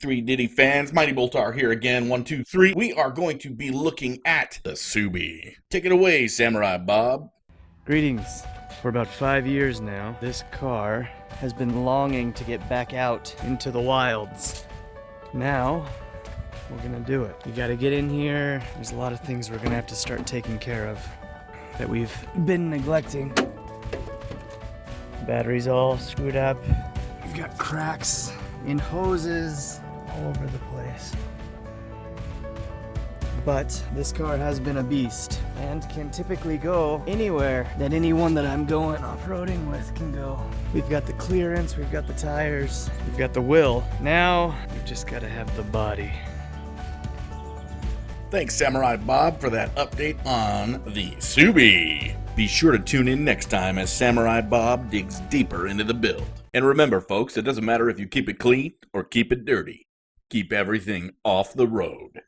3DiDDy fans, Mighty Boltar here again, 1, 2, 3. We are going to be looking at the Sooby. Take it away, Samurai Bob. Greetings. For about 5 years now, this car has been longing to get back out into the wilds. Now, we're gonna do it. We gotta get in here. There's a lot of things we're gonna have to start taking care of that we've been neglecting. Battery's all screwed up. We've got cracks in hoses all over the place. But this car has been a beast and can typically go anywhere that anyone that I'm going off-roading with can go. We've got the clearance, we've got the tires, we've got the will. Now, we've just gotta have the body. Thanks, Samurai Bob, for that update on the Sooby. Be sure to tune in next time as Samurai Bob digs deeper into the build. And remember, folks, it doesn't matter if you keep it clean or keep it dirty. Keep everything off the road.